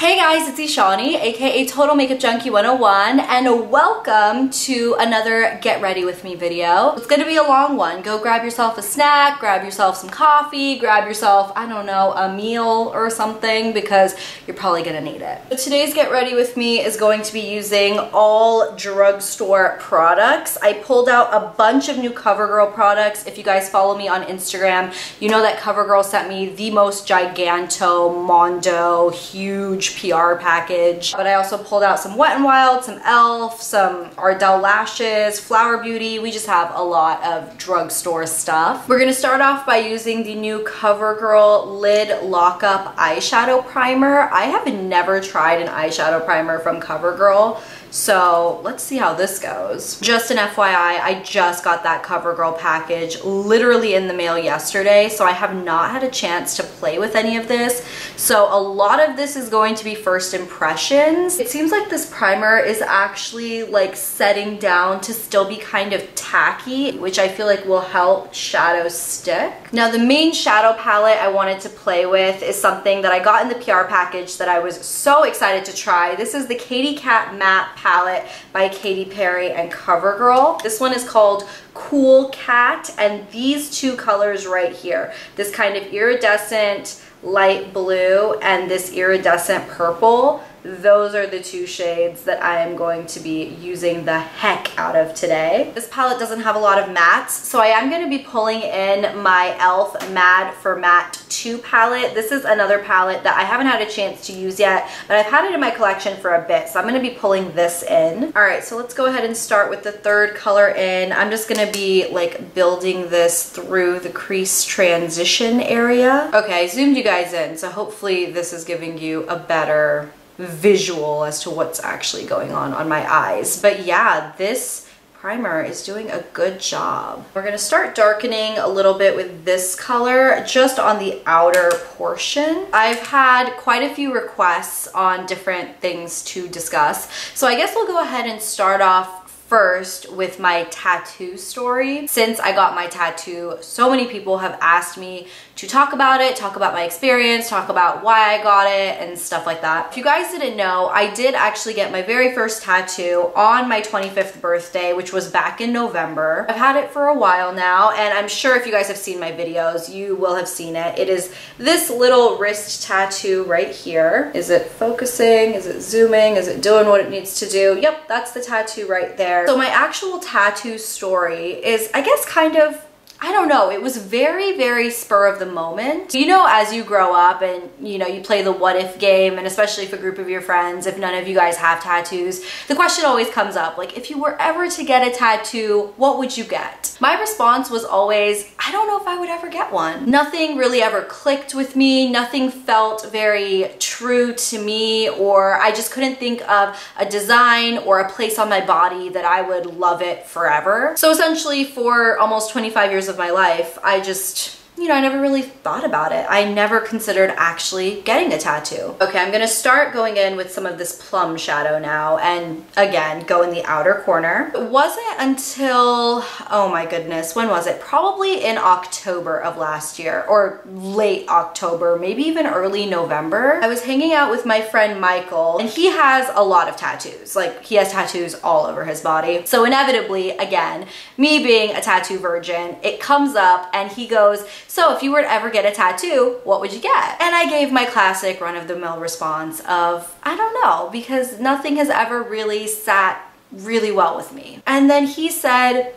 Hey guys, it's Ishani, aka Total Makeup Junkie 101, and welcome to another Get Ready With Me video. It's gonna be a long one. Go grab yourself a snack, grab yourself some coffee, grab yourself, I don't know, a meal or something because you're probably gonna need it. So today's Get Ready With Me is going to be using all drugstore products. I pulled out a bunch of new Covergirl products. If you guys follow me on Instagram, you know that Covergirl sent me the most mondo, huge PR package. But I also pulled out some Wet n Wild, some e.l.f., some Ardell lashes, Flower Beauty. We just have a lot of drugstore stuff. We're gonna start off by using the new Covergirl Lid Lockup Eyeshadow Primer. I have never tried an eyeshadow primer from Covergirl, so let's see how this goes. Just an FYI, I just got that Covergirl package literally in the mail yesterday, so I have not had a chance to play with any of this. So a lot of this is going to be first impressions. It seems like this primer is actually like setting down to still be kind of tacky, which I feel like will help shadows stick. Now the main shadow palette I wanted to play with is something that I got in the PR package that I was so excited to try. This is the Katy Cat Matte palette by Katy Perry and Covergirl. This one is called Cool Cat, and these two colors right here, this kind of iridescent light blue and this iridescent purple, those are the two shades that I am going to be using the heck out of today. This palette doesn't have a lot of mattes, so I am going to be pulling in my e.l.f. Mad for Matte 2 palette. This is another palette that I haven't had a chance to use yet, but I've had it in my collection for a bit, so I'm going to be pulling this in. Alright, so let's go ahead and start with the third color in. I'm just going to be like building this through the crease transition area. Okay, I zoomed you guys in, so hopefully this is giving you a better visual as to what's actually going on my eyes. But yeah, this primer is doing a good job. We're gonna start darkening a little bit with this color just on the outer portion. I've had quite a few requests on different things to discuss, so I guess we'll go ahead and start off first with my tattoo story. Since I got my tattoo, so many people have asked me to talk about it, talk about my experience, talk about why I got it and stuff like that. If you guys didn't know, I did actually get my very first tattoo on my 25th birthday, which was back in November. I've had it for a while now, and I'm sure if you guys have seen my videos, you will have seen it. It is this little wrist tattoo right here. Is it focusing? Is it zooming? Is it doing what it needs to do? Yep, that's the tattoo right there. So my actual tattoo story is, I guess, kind of, I don't know, it was very, very spur of the moment. You know, as you grow up and, you know, you play the what if game, and especially if a group of your friends, if none of you guys have tattoos, the question always comes up, like, if you were ever to get a tattoo, what would you get? My response was always, I don't know if I would ever get one. Nothing really ever clicked with me, nothing felt very true to me, or I just couldn't think of a design or a place on my body that I would love it forever. So essentially for almost 25 years of my life, I just, you know, I never really thought about it. I never considered actually getting a tattoo. Okay, I'm gonna start going in with some of this plum shadow now, and again, go in the outer corner. It wasn't until, oh my goodness, when was it? Probably in October of last year, or late October, maybe even early November. I was hanging out with my friend Michael, and he has a lot of tattoos. Like, he has tattoos all over his body. So inevitably, again, me being a tattoo virgin, it comes up and he goes, so if you were to ever get a tattoo, what would you get? And I gave my classic run-of-the-mill response of, I don't know, because nothing has ever really sat really well with me. And then he said,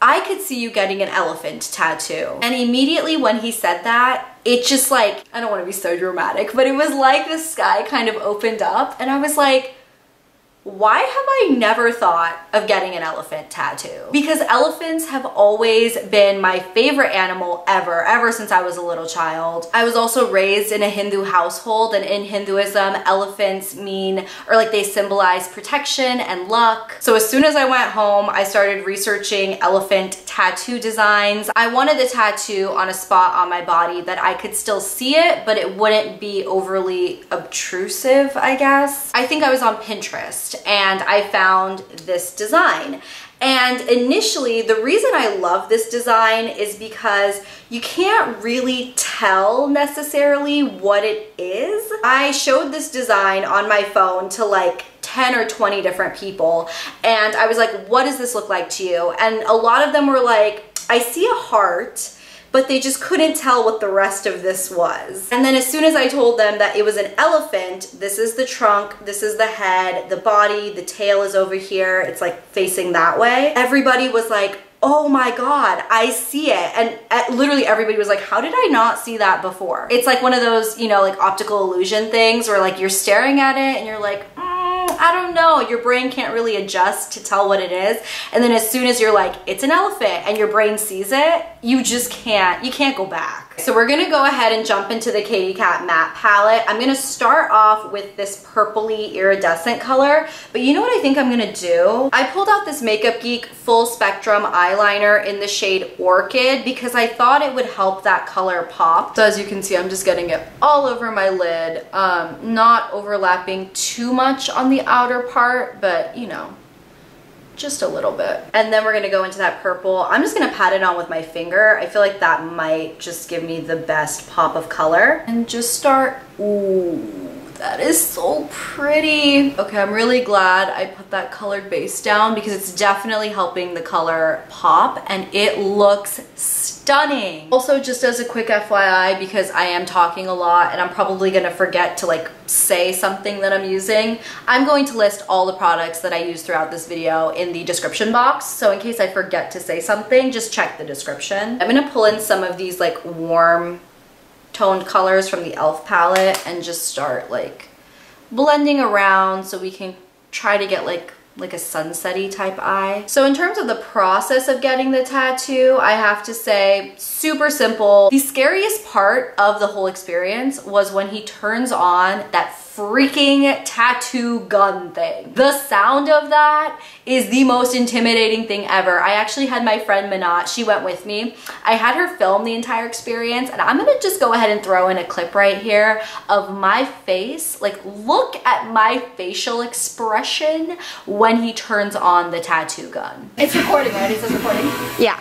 I could see you getting an elephant tattoo. And immediately when he said that, it just like, I don't want to be so dramatic, but it was like the sky kind of opened up, and I was like, why have I never thought of getting an elephant tattoo? Because elephants have always been my favorite animal ever since I was a little child. I was also raised in a Hindu household, and in Hinduism, elephants mean, or like they symbolize protection and luck. So as soon as I went home, I started researching elephant tattoo designs. I wanted the tattoo on a spot on my body that I could still see it, but it wouldn't be overly obtrusive, I guess. I think I was on Pinterest and I found this design. And initially, the reason I love this design is because you can't really tell necessarily what it is. I showed this design on my phone to like 10 or 20 different people, and I was like, what does this look like to you? And a lot of them were like, I see a heart, but they just couldn't tell what the rest of this was. And then as soon as I told them that it was an elephant, this is the trunk, this is the head, the body, the tail is over here, it's like facing that way, everybody was like, oh my God, I see it. And literally everybody was like, how did I not see that before? It's like one of those, you know, like optical illusion things where like you're staring at it and you're like, I don't know, your brain can't really adjust to tell what it is. And then as soon as you're like, it's an elephant, and your brain sees it, you just can't, you can't go back. So we're gonna go ahead and jump into the Katy Kat matte palette. I'm gonna start off with this purpley iridescent color, but you know what I think I'm gonna do? I pulled out this Makeup Geek full spectrum eyeliner in the shade Orchid because I thought it would help that color pop. So as you can see, I'm just getting it all over my lid, not overlapping too much on the outer part, but you know, just a little bit. And then we're gonna go into that purple. I'm just gonna pat it on with my finger. I feel like that might just give me the best pop of color. And just start, ooh, that is so pretty. Okay, I'm really glad I put that colored base down because it's definitely helping the color pop and it looks stunning. Also, just as a quick FYI, because I am talking a lot and I'm probably gonna forget to like say something that I'm using, I'm going to list all the products that I use throughout this video in the description box. So in case I forget to say something, just check the description. I'm gonna pull in some of these like warm toned colors from the e.l.f. palette and just start like blending around so we can try to get like a sunsetty type eye. So in terms of the process of getting the tattoo, I have to say super simple. The scariest part of the whole experience was when he turns on that freaking tattoo gun thing. The sound of that is the most intimidating thing ever. I actually had my friend Manat, she went with me. I had her film the entire experience, and I'm gonna just go ahead and throw in a clip right here of my face. Like, look at my facial expression when he turns on the tattoo gun. It's recording, right? It says recording? Yeah.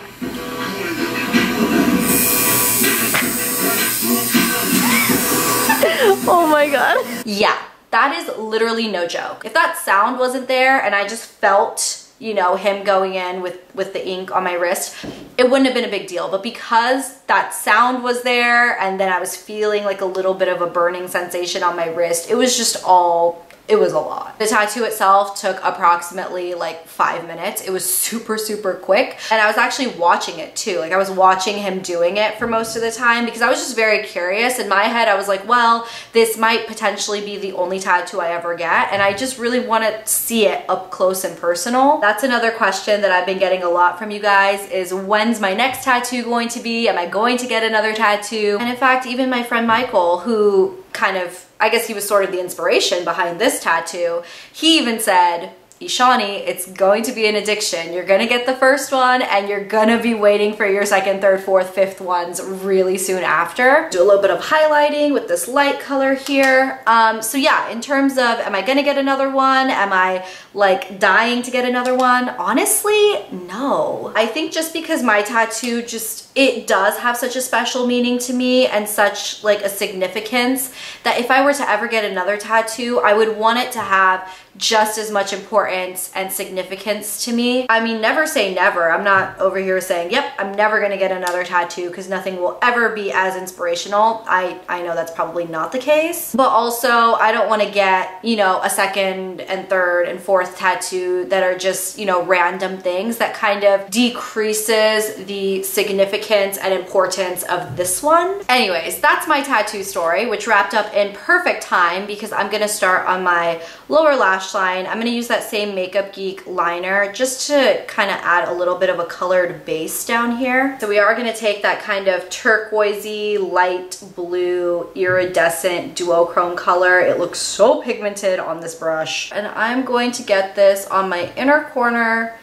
Oh my God. Yeah, that is literally no joke. If that sound wasn't there and I just felt, you know, him going in with the ink on my wrist, it wouldn't have been a big deal. But because that sound was there and then I was feeling like a little bit of a burning sensation on my wrist, it was just all, it was a lot. The tattoo itself took approximately like 5 minutes. It was super, super quick. And I was actually watching it too. Like I was watching him doing it for most of the time because I was just very curious. In my head, I was like, well, this might potentially be the only tattoo I ever get. And I just really want to see it up close and personal. That's another question that I've been getting a lot from you guys is, when's my next tattoo going to be? Am I going to get another tattoo? And in fact, even my friend Michael, who kind of, I guess he was sort of the inspiration behind this tattoo, he even said, Ishani, it's going to be an addiction. You're gonna get the first one and you're gonna be waiting for your second, third, fourth, fifth ones really soon after. Do a little bit of highlighting with this light color here. So yeah, in terms of, am I gonna get another one? Am I like dying to get another one? Honestly, no. I think just because my tattoo it does have such a special meaning to me and such like a significance that if I were to ever get another tattoo, I would want it to have just as much importance and significance to me. I mean, never say never. I'm not over here saying, yep, I'm never gonna get another tattoo because nothing will ever be as inspirational. I know that's probably not the case, but also I don't wanna get, you know, a second and third and fourth tattoo that are just, you know, random things that kind of decreases the significance and importance of this one. Anyways, that's my tattoo story, which wrapped up in perfect time because I'm gonna start on my lower lash line. I'm gonna use that same Makeup Geek liner just to kind of add a little bit of a colored base down here. So we are gonna take that kind of turquoisey, light blue, iridescent duochrome color. It looks so pigmented on this brush. And I'm going to get this on my inner corner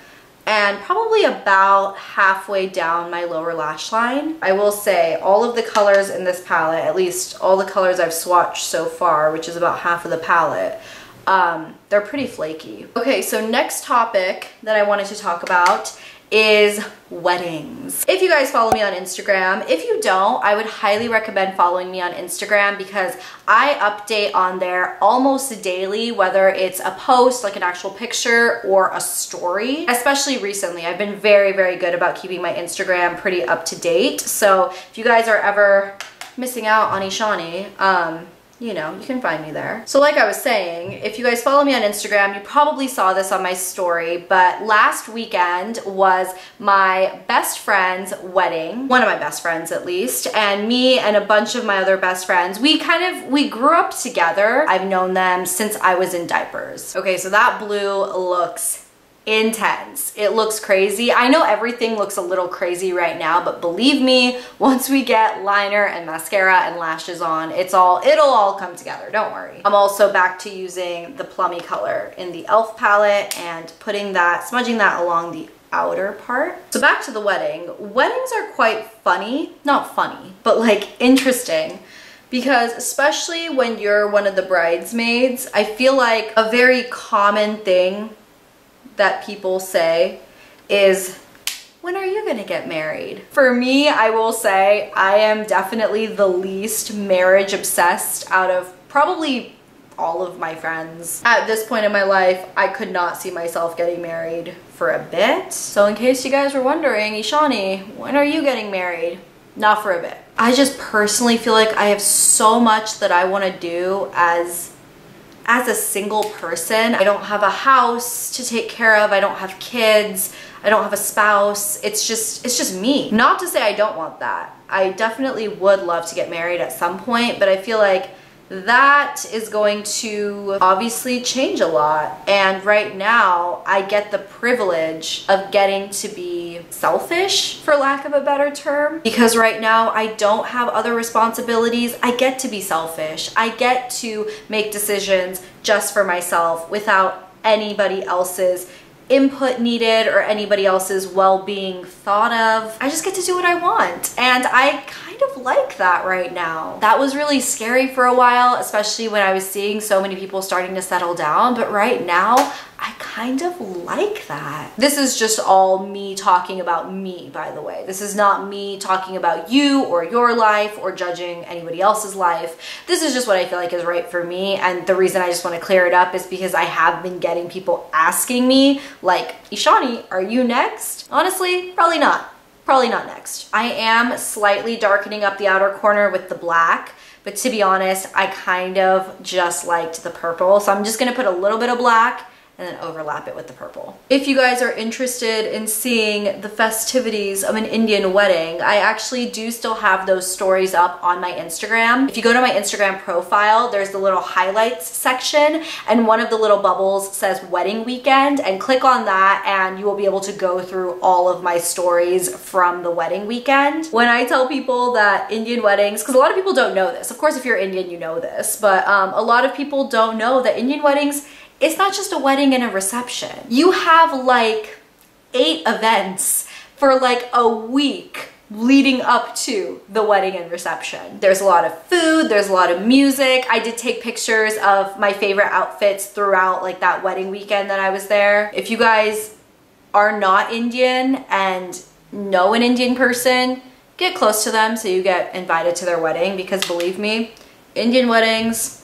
and probably about halfway down my lower lash line. I will say all of the colors in this palette, at least all the colors I've swatched so far, which is about half of the palette, they're pretty flaky. Okay, so next topic that I wanted to talk about is weddings. If you guys follow me on Instagram, if you don't, I would highly recommend following me on Instagram because I update on there almost daily, whether it's a post, like an actual picture, or a story. Especially recently, I've been very, very good about keeping my Instagram pretty up to date. So if you guys are ever missing out on Ishani, you know, you can find me there. So like I was saying, if you guys follow me on Instagram, you probably saw this on my story, but last weekend was my best friend's wedding, one of my best friends at least, and me and a bunch of my other best friends, we grew up together. I've known them since I was in diapers. Okay, so that blue looks intense. It looks crazy. I know everything looks a little crazy right now, but believe me, once we get liner and mascara and lashes on, it'll all come together, don't worry. I'm also back to using the plummy color in the e.l.f. palette and smudging that along the outer part. So back to the wedding. Weddings are quite funny, not funny, but like interesting. Because especially when you're one of the bridesmaids, I feel like a very common thing that people say is, when are you gonna get married? For me, I will say I am definitely the least marriage obsessed out of probably all of my friends. At this point in my life, I could not see myself getting married for a bit. So in case you guys were wondering, Ishani, when are you getting married? Not for a bit. I just personally feel like I have so much that I wanna do as a single person. I don't have a house to take care of. I don't have kids. I don't have a spouse. It's just me. Not to say I don't want that. I definitely would love to get married at some point, but I feel like that is going to obviously change a lot. And right now, I get the privilege of getting to be selfish, for lack of a better term. Because right now, I don't have other responsibilities. I get to be selfish. I get to make decisions just for myself without anybody else's input needed or anybody else's well-being thought of. I just get to do what I want, and I kind of like that right now. That was really scary for a while, especially when I was seeing so many people starting to settle down, but right now I kind of like that. This is just all me talking about me, by the way. This is not me talking about you or your life or judging anybody else's life. This is just what I feel like is right for me, and the reason I just want to clear it up is because I have been getting people asking me, like, Ishani, are you next? Honestly, probably not. Probably not next. I am slightly darkening up the outer corner with the black, but to be honest, I kind of just liked the purple, so I'm just gonna put a little bit of black and then overlap it with the purple. If you guys are interested in seeing the festivities of an Indian wedding, I actually do still have those stories up on my Instagram. If you go to my Instagram profile, there's the little highlights section, and one of the little bubbles says wedding weekend, and click on that and you will be able to go through all of my stories from the wedding weekend. When I tell people that Indian weddings, because a lot of people don't know this, of course if you're Indian you know this, but a lot of people don't know that Indian weddings, it's not just a wedding and a reception. You have like 8 events for like a week leading up to the wedding and reception. There's a lot of food, there's a lot of music. I did take pictures of my favorite outfits throughout like that wedding weekend that I was there. If you guys are not Indian and know an Indian person, get close to them so you get invited to their wedding, because believe me, Indian weddings,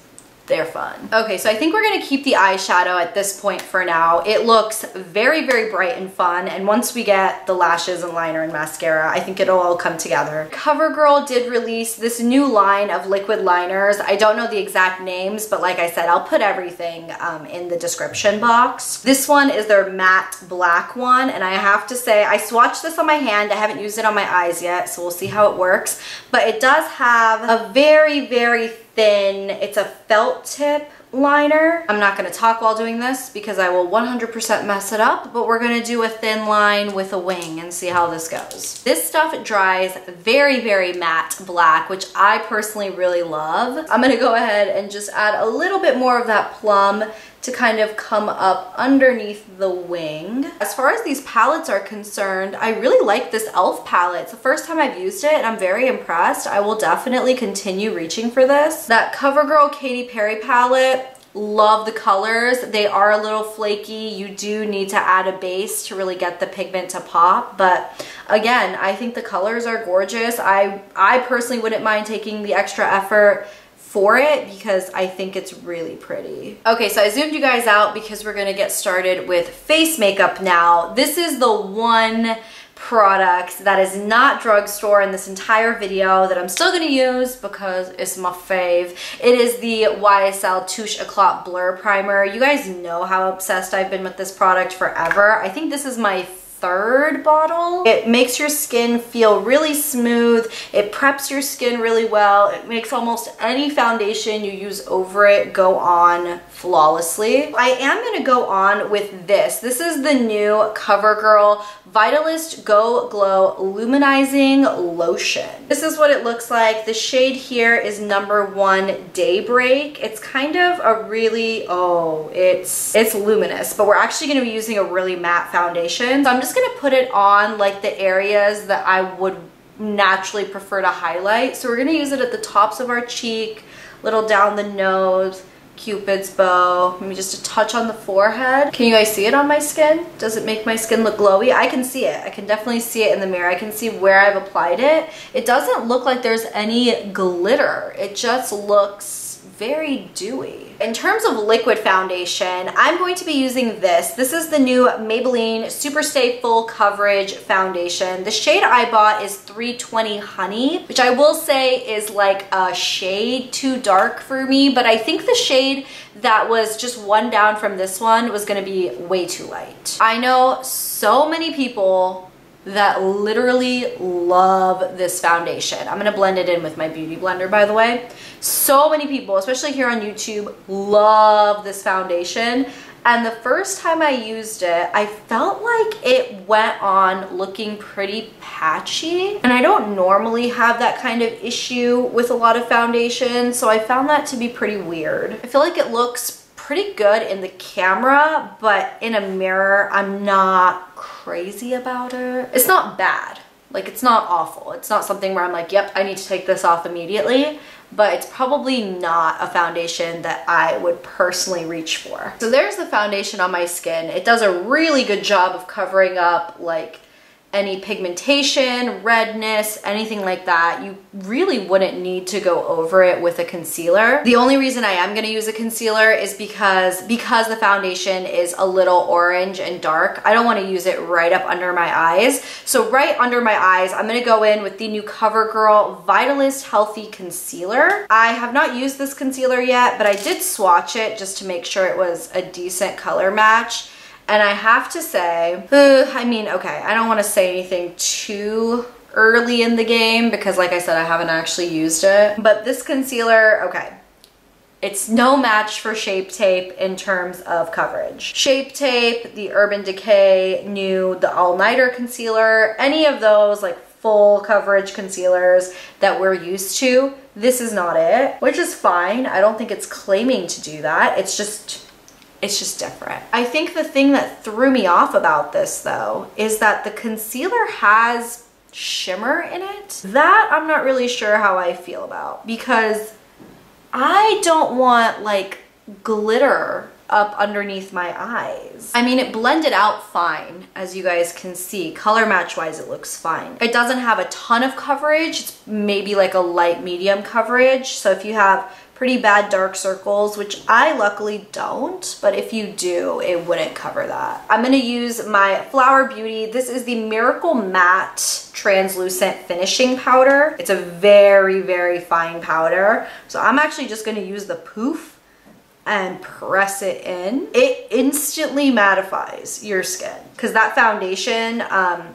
they're fun. Okay, so I think we're gonna keep the eyeshadow at this point for now. It looks very, very bright and fun, and once we get the lashes and liner and mascara, I think it'll all come together. Covergirl did release this new line of liquid liners. I don't know the exact names, but like I said, I'll put everything in the description box. This one is their matte black one, and I have to say, I swatched this on my hand. I haven't used it on my eyes yet, so we'll see how it works. But it does have a very, very thin, it's a felt tip liner. I'm not gonna talk while doing this because I will 100% mess it up, but we're gonna do a thin line with a wing and see how this goes. This stuff dries very, very matte black, which I personally really love. I'm gonna go ahead and just add a little bit more of that plum to kind of come up underneath the wing. As far as these palettes are concerned, I really like this e.l.f. palette. It's the first time I've used it and I'm very impressed. I will definitely continue reaching for this. That CoverGirl Katy Perry palette, Love the colors. They are a little flaky. You do need to add a base to really get the pigment to pop. But again, I think the colors are gorgeous. I personally wouldn't mind taking the extra effort for it because I think it's really pretty. Okay, so I zoomed you guys out because we're gonna get started with face makeup now. This is the one product that is not Drugstore in this entire video that I'm still gonna use because it's my fave. It is the YSL Touche Eclat Blur Primer. You guys know how obsessed I've been with this product forever. I think this is my third bottle. It makes your skin feel really smooth. It preps your skin really well. It makes almost any foundation you use over it go on flawlessly. I am gonna go on with this. This is the new Covergirl Vitalist Go Glow Luminizing Lotion. This is what it looks like. The shade here is number 1 Daybreak. It's kind of a really, it's luminous, but we're actually gonna be using a really matte foundation. So I'm just gonna put it on like the areas that I would naturally prefer to highlight. So we're gonna use it at the tops of our cheek, little down the nose, Cupid's bow, maybe just a touch on the forehead. Can you guys see it on my skin? Does it make my skin look glowy? I can see it. I can definitely see it in the mirror. I can see where I've applied it. It doesn't look like there's any glitter. It just looks very dewy. In terms of liquid foundation, I'm going to be using this. This is the new Maybelline SuperStay Full Coverage Foundation. The shade I bought is 320 Honey, which I will say is like a shade too dark for me, but I think the shade that was just one down from this one was gonna be way too light. I know so many people that literally love this foundation. I'm gonna blend it in with my beauty blender, by the way. So many people, especially here on YouTube, love this foundation. And the first time I used it, I felt like it went on looking pretty patchy. And I don't normally have that kind of issue with a lot of foundation, so I found that to be pretty weird. I feel like it looks pretty good in the camera, but in a mirror, I'm not crazy about it. It's not bad. Like, it's not awful. It's not something where I'm like, yep, I need to take this off immediately, but it's probably not a foundation that I would personally reach for. So there's the foundation on my skin. It does a really good job of covering up like any pigmentation, redness, anything like that. You really wouldn't need to go over it with a concealer. The only reason I am gonna use a concealer is because the foundation is a little orange and dark. I don't wanna use it right up under my eyes. So right under my eyes, I'm gonna go in with the new CoverGirl Vitalist Healthy Concealer. I have not used this concealer yet, but I did swatch it just to make sure it was a decent color match. And I have to say, I mean, okay, I don't want to say anything too early in the game because like I said, I haven't actually used it. But this concealer, okay, it's no match for Shape Tape in terms of coverage. Shape Tape, the Urban Decay, the Eyeliner concealer, any of those like full coverage concealers that we're used to, this is not it, which is fine. I don't think it's claiming to do that. It's just different. I think the thing that threw me off about this though is that the concealer has shimmer in it. That I'm not really sure how I feel about because I don't want like glitter up underneath my eyes. I mean, it blended out fine, as you guys can see. Color match wise, it looks fine. It doesn't have a ton of coverage. It's maybe like a light medium coverage. So if you have pretty bad dark circles, which I luckily don't, but if you do, it wouldn't cover that. I'm gonna use my Flower Beauty. This is the Miracle Matte Translucent Finishing Powder. It's a very, very fine powder. So I'm actually just gonna use the poof and press it in. It instantly mattifies your skin because that foundation,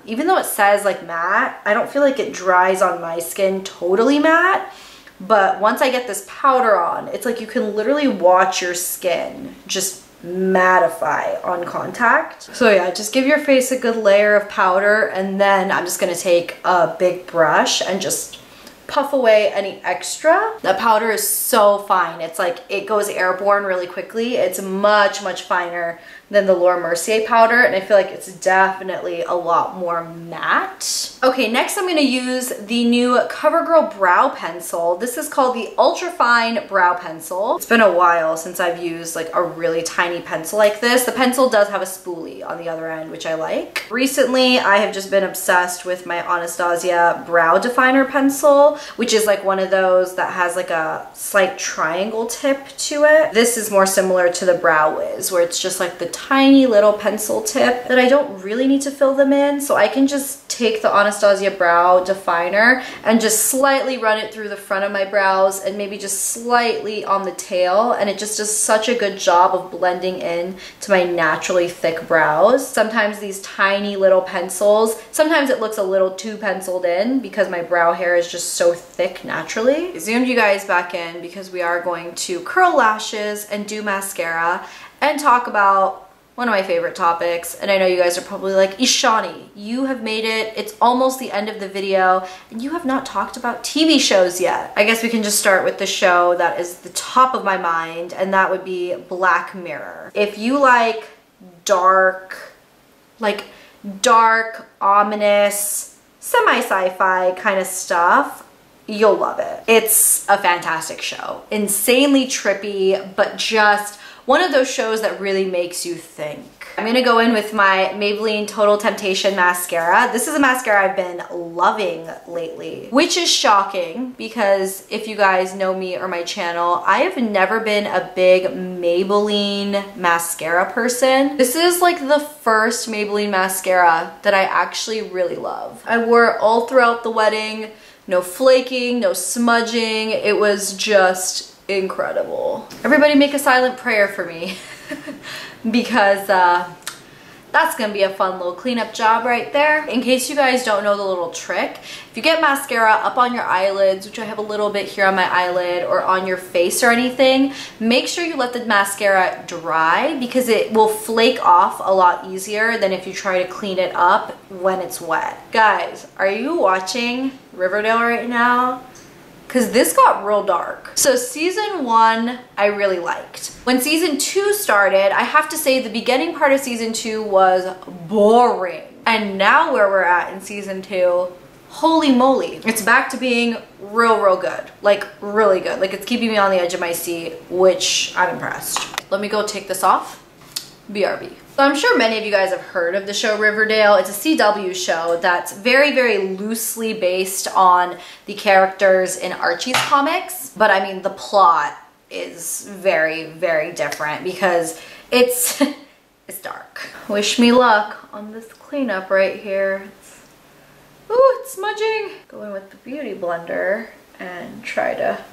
even though it says like matte, I don't feel like it dries on my skin totally matte. But once I get this powder on, it's like you can literally watch your skin just mattify on contact. So yeah, just give your face a good layer of powder and then I'm just gonna take a big brush and just puff away any extra. The powder is so fine. It's like it goes airborne really quickly. It's much, much finer than the Laura Mercier powder, and I feel like it's definitely a lot more matte. Okay, next I'm gonna use the new Covergirl brow pencil. This is called the Ultra Fine Brow Pencil. It's been a while since I've used like a really tiny pencil like this. The pencil does have a spoolie on the other end, which I like. Recently, I have just been obsessed with my Anastasia Brow Definer pencil, which is like one of those that has like a slight triangle tip to it. This is more similar to the Brow Wiz, where it's just like the tiny little pencil tip that I don't really need to fill them in, so I can just take the Anastasia Brow Definer and just slightly run it through the front of my brows and maybe just slightly on the tail, and it just does such a good job of blending in to my naturally thick brows. Sometimes these tiny little pencils, sometimes it looks a little too penciled in because my brow hair is just so thick naturally. I zoomed you guys back in because we are going to curl lashes and do mascara and talk about one of my favorite topics. And I know you guys are probably like, Ishani, you have made it. It's almost the end of the video and you have not talked about TV shows yet. I guess we can just start with the show that is the top of my mind, and that would be Black Mirror. If you like dark, ominous, semi-sci-fi kind of stuff, you'll love it. It's a fantastic show. Insanely trippy, but just one of those shows that really makes you think. I'm gonna go in with my Maybelline Total Temptation mascara. This is a mascara I've been loving lately, which is shocking because if you guys know me or my channel, I have never been a big Maybelline mascara person. This is like the first Maybelline mascara that I actually really love. I wore it all throughout the wedding. No flaking, no smudging. It was just incredible. Everybody make a silent prayer for me because that's gonna be a fun little cleanup job right there. In case you guys don't know the little trick, if you get mascara up on your eyelids, which I have a little bit here on my eyelid, or on your face or anything, make sure you let the mascara dry because it will flake off a lot easier than if you try to clean it up when it's wet. Guys, are you watching Riverdale right now? Because this got real dark. So season 1, I really liked. When season 2 started, I have to say the beginning part of season 2 was boring. And now where we're at in season 2, holy moly. It's back to being real good. Like really good. Like it's keeping me on the edge of my seat, which I'm impressed. Let me go take this off. BRB. So I'm sure many of you guys have heard of the show Riverdale. It's a CW show that's very loosely based on the characters in Archie's comics. But I mean, the plot is very different because it's dark. Wish me luck on this cleanup right here. Ooh, it's smudging. Go in with the beauty blender and try to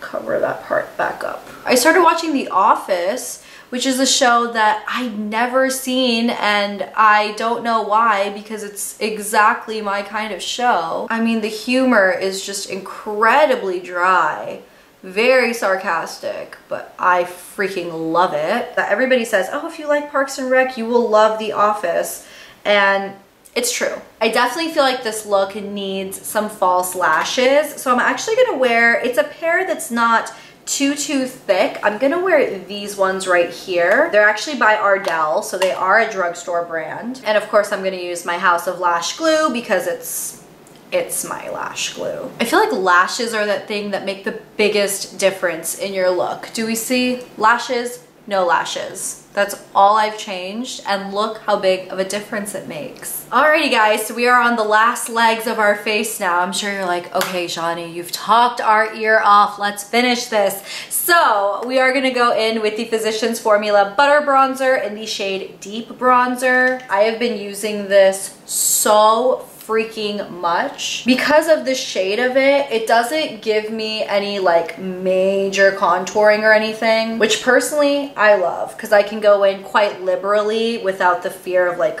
cover that part back up. I started watching The Office, which is a show that I'd never seen, and I don't know why because it's exactly my kind of show. I mean, the humor is just incredibly dry, very sarcastic, but I freaking love it. Everybody says, oh, if you like Parks and Rec, you will love The Office, and it's true. I definitely feel like this look needs some false lashes, so I'm actually gonna wear, it's a pair that's not too thick. I'm gonna wear these ones right here. They're actually by Ardell, so they are a drugstore brand. And of course I'm gonna use my House of Lash glue because it's my lash glue. I feel like lashes are that thing that make the biggest difference in your look. Do we see lashes? No lashes. That's all I've changed, and look how big of a difference it makes. Alrighty guys, so we are on the last legs of our face now. I'm sure you're like, okay, Shani, you've talked our ear off. Let's finish this. So we are gonna go in with the Physicians Formula Butter Bronzer in the shade Deep Bronzer. I have been using this so freaking much. Because of the shade of it, it doesn't give me any like major contouring or anything, which personally I love because I can go in quite liberally without the fear of like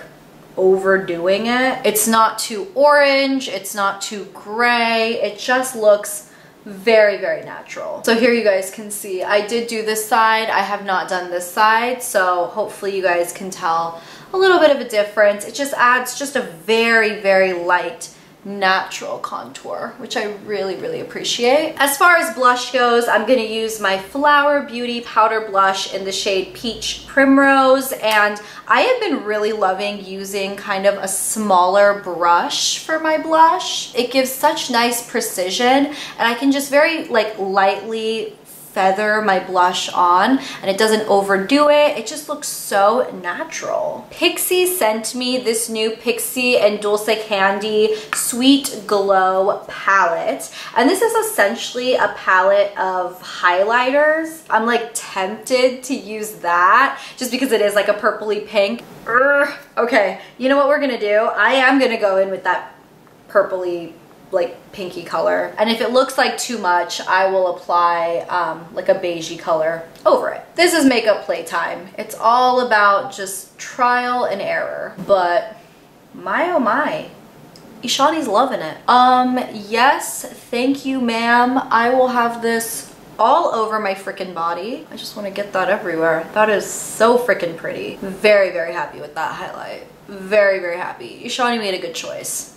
overdoing it. It's not too orange, it's not too gray, it just looks very natural. So here you guys can see I did do this side, I have not done this side, so hopefully you guys can tell a little bit of a difference. It just adds just a very light natural contour, which I really, really appreciate. As far as blush goes, I'm gonna use my Flower Beauty powder blush in the shade Peach Primrose, and I have been really loving using kind of a smaller brush for my blush. It gives such nice precision, and I can just very like lightly feather my blush on, and it doesn't overdo it. It just looks so natural. Pixi sent me this new Pixi and Dulce Candy Sweet Glow palette, and this is essentially a palette of highlighters. I'm like tempted to use that just because it is like a purpley pink. Okay, you know what we're gonna do? I am gonna go in with that purpley like pinky color, and if it looks like too much, I will apply like a beigey color over it. This is makeup playtime. It's all about just trial and error, but my oh my, Ishani's loving it. Yes, thank you ma'am. I will have this all over my freaking body. I just want to get that everywhere. That is so freaking pretty. Very, very happy with that highlight. Very, very happy. Ishani made a good choice.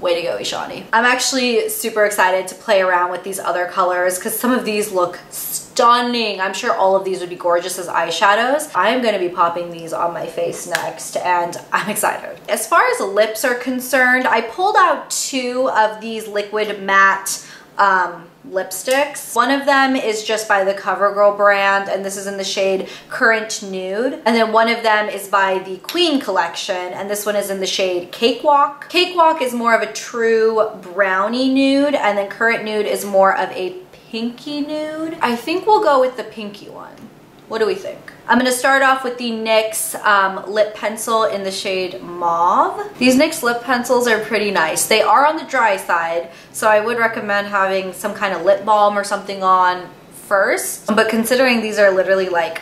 Way to go, Ishani. I'm actually super excited to play around with these other colors because some of these look stunning. I'm sure all of these would be gorgeous as eyeshadows. I'm gonna be popping these on my face next, and I'm excited. As far as lips are concerned, I pulled out 2 of these liquid matte lipsticks. One of them is just by the Covergirl brand, and this is in the shade Current Nude. And then one of them is by the Queen collection, and this one is in the shade Cakewalk. Cakewalk is more of a true brownie nude, and then Current Nude is more of a pinky nude. I think we'll go with the pinky one. What do we think? I'm gonna start off with the NYX lip pencil in the shade Mauve. These NYX lip pencils are pretty nice. They are on the dry side, so I would recommend having some kind of lip balm or something on first. But considering these are literally like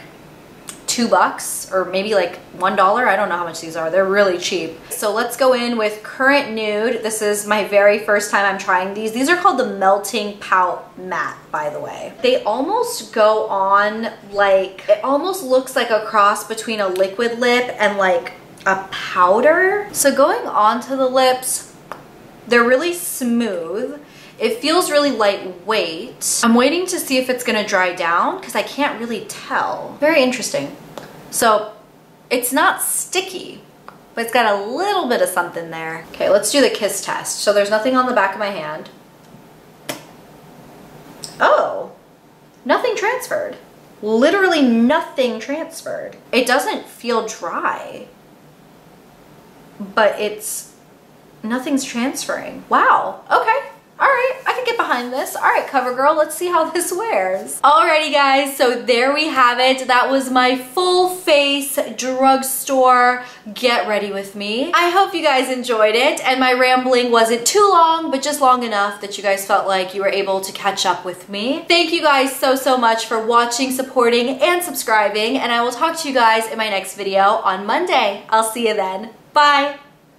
$2 or maybe like $1, I don't know how much these are. They're really cheap. So let's go in with Current Nude. This is my very first time I'm trying these. These are called the Melting Pout Matte, by the way. They almost go on like, it almost looks like a cross between a liquid lip and like a powder. So going onto the lips, they're really smooth. It feels really lightweight. I'm waiting to see if it's gonna dry down because I can't really tell. Very interesting. So it's not sticky, but it's got a little bit of something there. Okay, let's do the kiss test. So there's nothing on the back of my hand. Oh, nothing transferred. Literally nothing transferred. It doesn't feel dry, but nothing's transferring. Wow, okay. All right, I can get behind this. All right, Covergirl, let's see how this wears. Alrighty guys, so there we have it. That was my full face drugstore get ready with me. I hope you guys enjoyed it, and my rambling wasn't too long, but just long enough that you guys felt like you were able to catch up with me. Thank you guys so, so much for watching, supporting, and subscribing, and I will talk to you guys in my next video on Monday. I'll see you then. Bye.